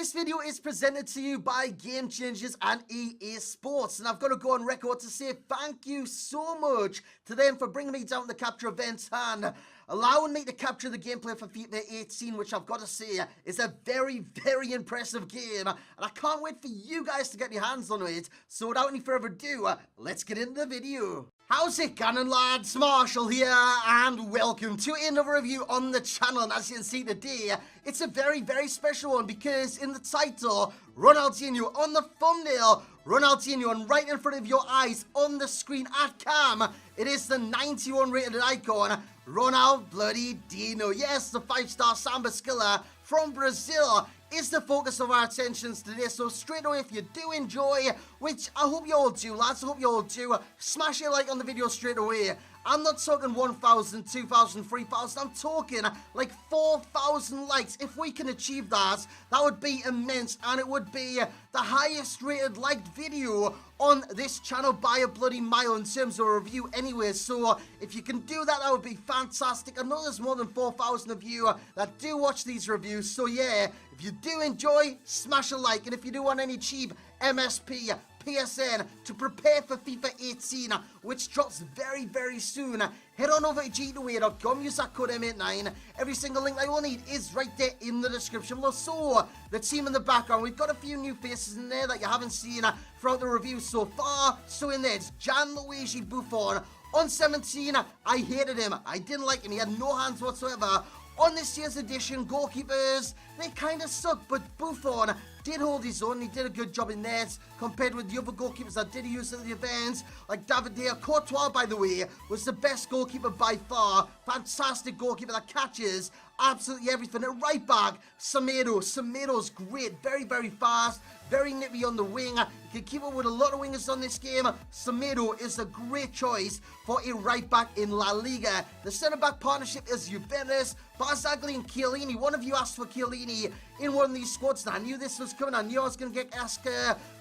This video is presented to you by Game Changers and EA Sports, and I've got to go on record to say thank you so much to them for bringing me down to the capture event and allowing me to capture the gameplay for FIFA 18, which I've got to say is a very, very impressive game, and I can't wait for you guys to get your hands on it. So without any further ado, let's get into the video. How's it going, lads? Marshall here, and welcome to another review on the channel. And as you can see today, it's a very, very special one because in the title, Ronaldinho, on the thumbnail, Ronaldinho, and right in front of your eyes on the screen at cam, it is the 91 rated icon, Ronaldinho. Yes, the 5-star samba skiller from Brazil is the focus of our attentions today. So straight away, if you do enjoy, which I hope you all do, lads, I hope you all do, smash a like on the video straight away. I'm not talking 1,000, 2,000, 3,000, I'm talking like 4,000 likes. If we can achieve that, that would be immense, and it would be the highest rated liked video on this channel by a bloody mile in terms of a review anyway. So if you can do that, that would be fantastic. I know there's more than 4,000 of you that do watch these reviews, so yeah, if you do enjoy, smash a like. And if you do want any cheap MSP, PSN to prepare for FIFA 18, which drops very, very soon, head on over to g2a.com, use that code M89. Every single link that you will need is right there in the description below. So, the team in the background, we've got a few new faces in there that you haven't seen throughout the review so far. So in there, it's Gianluigi Buffon. On 17, I hated him. I didn't like him. He had no hands whatsoever. On this year's edition, goalkeepers, they kind of suck, but Buffon did hold his own. He did a good job in nets compared with the other goalkeepers that did use at the events, like David De Courtois, by the way, was the best goalkeeper by far. Fantastic goalkeeper that catches absolutely everything. At right back, Semedo's great, very, very fast, very nippy on the wing. You can keep up with a lot of wingers on this game. Semedo is a great choice for a right back in La Liga. The centre back partnership is Juventus, Barzagli and Chiellini. One of you asked for Chiellini in one of these squads, and I knew this was coming. I knew I was going to get asked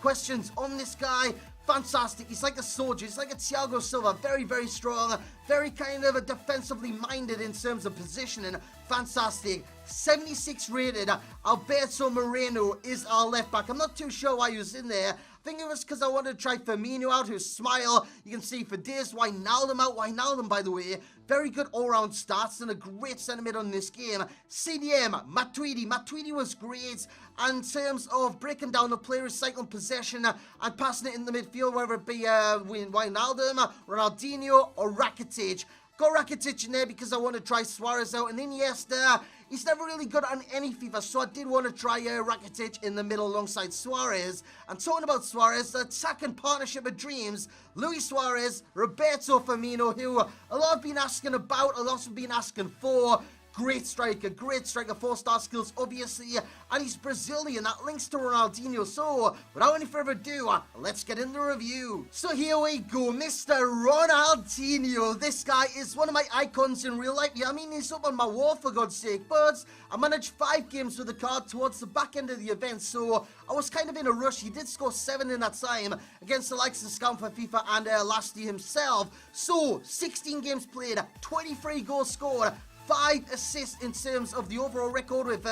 questions on this guy. Fantastic. He's like a soldier. He's like a Thiago Silva. Very, very strong. Very kind of a defensively minded in terms of positioning. Fantastic. 76 rated. Alberto Moreno is our left back. I'm not too sure why he was in there. I think it was because I wanted to try Firmino out, whose smile you can see for this. Wijnaldum out. Wijnaldum, by the way, very good all-round stats and a great sentiment on this game. CDM, Matuidi was great in terms of breaking down the play, recycling possession and passing it in the midfield, whether it be Wijnaldum, Ronaldinho or Rakitic. Got Rakitic in there because I want to try Suarez out, and Iniesta, he's never really good on any FIFA, so I did want to try Rakitic in the middle alongside Suarez. And talking about Suarez, the attacking partnership of dreams, Luis Suarez, Roberto Firmino, who a lot have been asking about, a lot have been asking for. Great striker, 4-star skills, obviously, and he's Brazilian. That links to Ronaldinho. So, without any further ado, let's get into the review. So here we go, Mr. Ronaldinho. This guy is one of my icons in real life. Yeah, I mean, he's up on my wall, for God's sake, but I managed 5 games with the card towards the back end of the event, so I was kind of in a rush. He did score 7 in that time against the likes of Scam for FIFA and Lasty himself. So, 16 games played, 23 goals scored, 5 assists in terms of the overall record with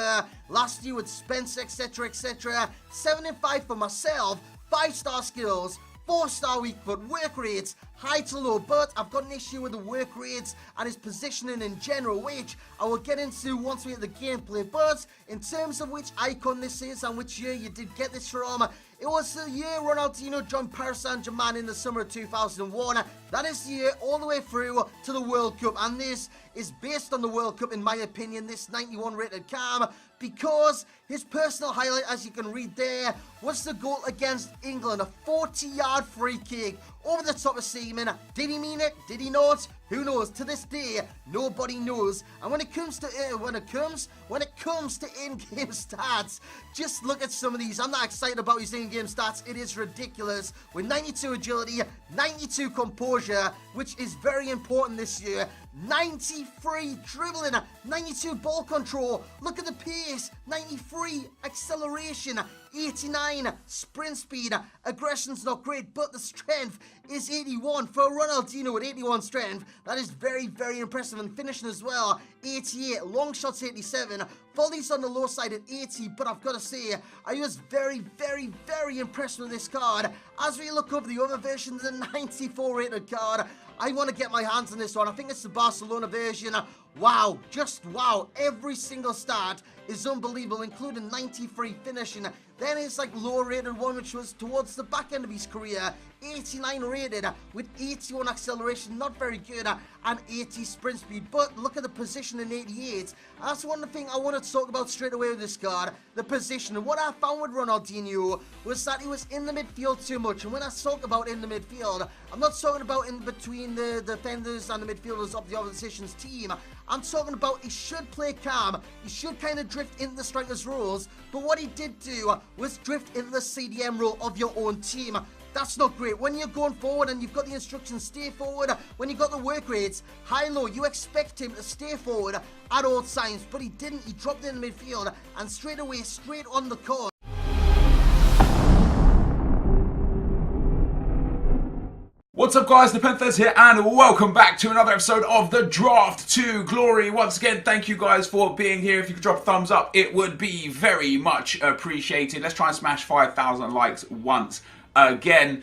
last year with Spence, etc, etc. 7 and 5 for myself. 5-star skills, 4-star weak foot, work rates, high to low, but I've got an issue with the work rates and his positioning in general, which I will get into once we hit the gameplay. But in terms of which icon this is and which year you did get this from, it was the year Ronaldinho joined Paris Saint-Germain in the summer of 2001. That is the year all the way through to the World Cup, and this is based on the World Cup in my opinion, this 91 rated cam, because his personal highlight, as you can read there, was the goal against England, a 40-yard free kick over the top of Seaman. Did he mean it? Did he not? Who knows? To this day, nobody knows. And when it comes to in-game stats, just look at some of these. I'm not excited about his in-game stats. It is ridiculous. With 92 agility, 92 composure, which is very important this year. 93 dribbling, 92 ball control. Look at the pace. 93 acceleration, 89 sprint speed. Aggression's not great, but the strength is 81 for Ronaldinho at 81 strength. That is very, very impressive. And finishing as well, 88. Long shots, 87. Volleys on the low side at 80, but I've got to say, I was very, very, very impressed with this card. As we look over the other version, the 94 rated card, I want to get my hands on this one. I think it's the Barcelona version. Wow, just wow. Every single stat is unbelievable, including 93 finishing. Then it's like lower rated one, which was towards the back end of his career. 89 rated with 81 acceleration, not very good, and 80 sprint speed. But look at the position in 88. That's one thing I want to talk about straight away with this card, the position. And what I found with Ronaldinho was that he was in the midfield too much. And when I talk about in the midfield, I'm not talking about in between the defenders and the midfielders of the opposition's team. I'm talking about he should play calm. He should kind of drift into the striker's roles. But what he did do was drift into the CDM role of your own team. That's not great. When you're going forward and you've got the instructions, stay forward. When you've got the work rates, high-low, you expect him to stay forward at all times. But he didn't. He dropped in the midfield and straight away, straight on the course. What's up guys, the Panthers here and welcome back to another episode of the Draft to Glory. Once again, thank you guys for being here. If you could drop a thumbs up, it would be very much appreciated. Let's try and smash 5,000 likes once again.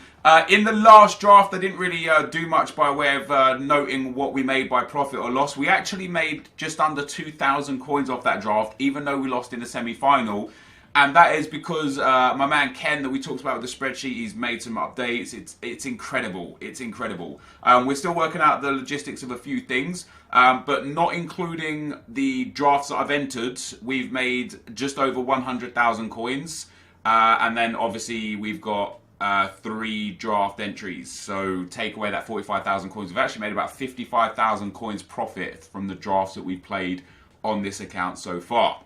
In the last draft, I didn't really do much by way of noting what we made by profit or loss. We actually made just under 2,000 coins off that draft, even though we lost in the semi-final. And that is because my man Ken that we talked about with the spreadsheet, he's made some updates. It's incredible. It's incredible. We're still working out the logistics of a few things, but not including the drafts that I've entered, we've made just over 100,000 coins. And then obviously we've got 3 draft entries. So take away that 45,000 coins. We've actually made about 55,000 coins profit from the drafts that we've played on this account so far.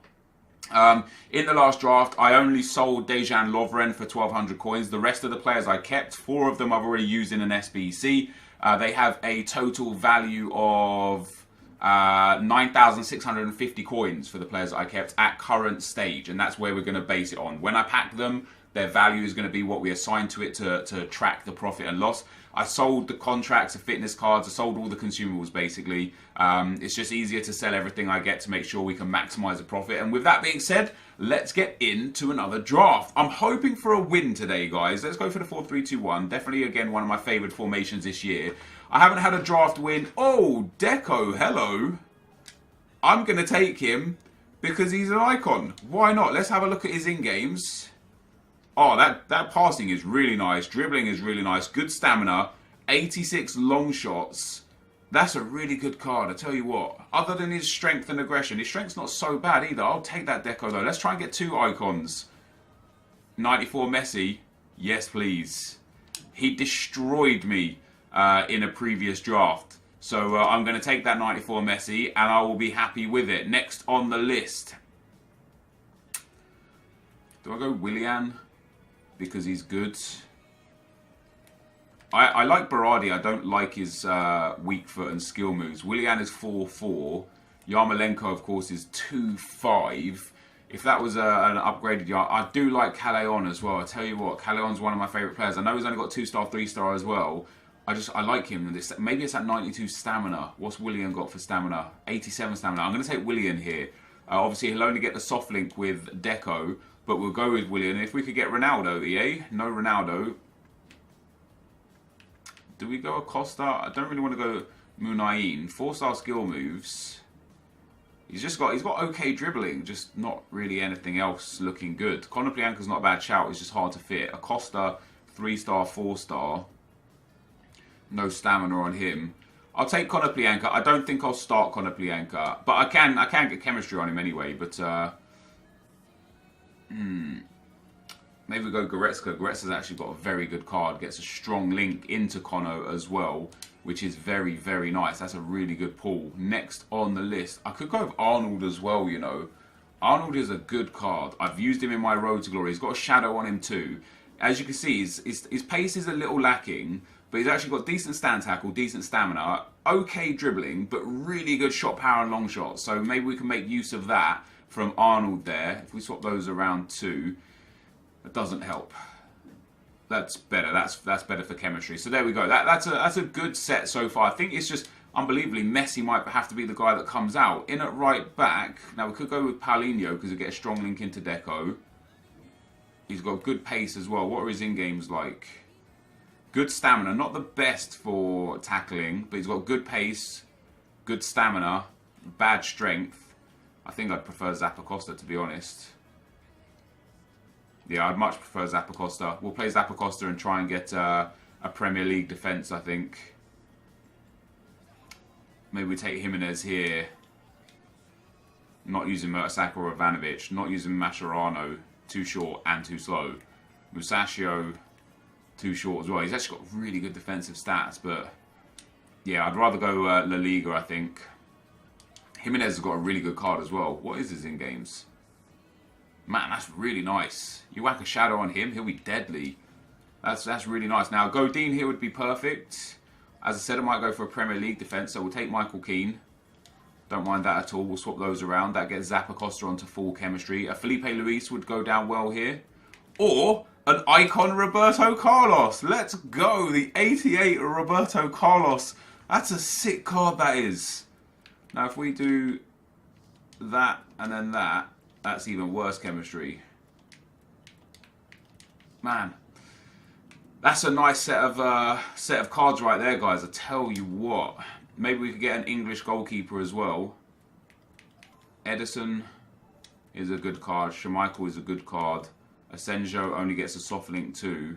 In the last draft, I only sold Dejan Lovren for 1,200 coins. The rest of the players I kept, 4 of them I've already used in an SBC. They have a total value of 9,650 coins for the players that I kept at current stage. And that's where we're going to base it on. When I pack them, their value is going to be what we assign to it to track the profit and loss. I sold the contracts, the fitness cards, I sold all the consumables basically. It's just easier to sell everything I get to make sure we can maximize the profit. And with that being said, let's get into another draft. I'm hoping for a win today, guys. Let's go for the 4-3-2-1. Definitely, again, one of my favorite formations this year. I haven't had a draft win. Oh, Deco, hello. I'm going to take him because he's an icon. Why not? Let's have a look at his in-games. Oh, that passing is really nice. Dribbling is really nice. Good stamina. 86 long shots. That's a really good card, I tell you what. Other than his strength and aggression. His strength's not so bad either. I'll take that Deco though. Let's try and get 2 icons. 94 Messi. Yes, please. He destroyed me in a previous draft. So I'm going to take that 94 Messi and I will be happy with it. Next on the list. Do I go Willian? Because he's good. I like Berardi. I don't like his weak foot and skill moves. Willian is 4-4. Yarmolenko, of course, is 2-5. If that was an upgraded Yar, I do like Callejon as well. I tell you what, Callejon's one of my favourite players. I know he's only got 2-star, 3-star as well. I like him. Maybe it's at 92 stamina. What's Willian got for stamina? 87 stamina. I'm going to take Willian here. Obviously, he'll only get the soft link with Deco. But we'll go with Willian. If we could get Ronaldo, EA. No Ronaldo. Do we go Acosta? I don't really want to go Munain. 4-star skill moves. He's got okay dribbling, just not really anything else looking good. Konoplyanka's not a bad shout, it's just hard to fit. Acosta, 3-star, 4-star. No stamina on him. I'll take Konoplyanka. I don't think I'll start Konoplyanka. But I can get chemistry on him anyway, but maybe we go Goretzka. Goretzka's actually got a very good card. Gets a strong link into Kono as well, which is very, very nice. That's a really good pull. Next on the list, I could go with Arnold as well, you know. Arnold is a good card. I've used him in my Road to Glory. He's got a shadow on him too. As you can see, his pace is a little lacking, but he's actually got decent stand tackle, decent stamina, okay dribbling, but really good shot power and long shots. So maybe we can make use of that from Arnold there. If we swap those around too. That doesn't help. That's better. That's better for chemistry. So there we go. That's a good set so far. I think it's just unbelievably Messi might have to be the guy that comes out. In at right back. Now we could go with Paulinho because we get a strong link into Deco. He's got good pace as well. What are his in-games like? Good stamina. Not the best for tackling, but he's got good pace, good stamina, bad strength. I think I'd prefer Zappacosta, to be honest. Yeah, I'd much prefer Zappacosta. We'll play Zappacosta and try and get a Premier League defence, I think. Maybe we take Jimenez here. Not using Mertesacker or Ivanovic. Not using Mascherano. Too short and too slow. Musacchio, too short as well. He's actually got really good defensive stats, but yeah, I'd rather go La Liga, I think. Jimenez has got a really good card as well. What is his in-games? Man, that's really nice. You whack a shadow on him, he'll be deadly. That's really nice. Now, Godin here would be perfect. As I said, I might go for a Premier League defence, so we'll take Michael Keane. Don't mind that at all. We'll swap those around. That gets Zappacosta onto full chemistry. A Felipe Luis would go down well here. Or an icon Roberto Carlos. Let's go. The 88 Roberto Carlos. That's a sick card, that is. Now, if we do that and then that, that's even worse chemistry. Man. That's a nice set of cards right there, guys. I tell you what. Maybe we could get an English goalkeeper as well. Edison is a good card. Schmeichel is a good card. Asenjo only gets a soft link too.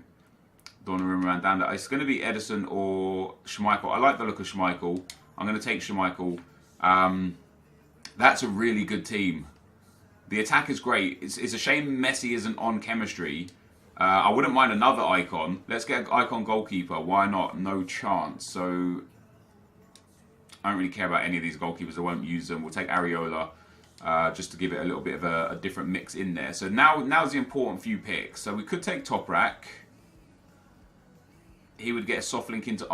Donnarumma, Mandanda. It's going to be Edison or Schmeichel. I like the look of Schmeichel. I'm going to take Schmeichel. That's a really good team. The attack is great. It's a shame Messi isn't on chemistry. I wouldn't mind another icon. Let's get an icon goalkeeper. Why not? No chance. So I don't really care about any of these goalkeepers. I won't use them. We'll take Areola just to give it a little bit of a different mix in there. So now's the important few picks. So we could take Toprak. He would get a soft link into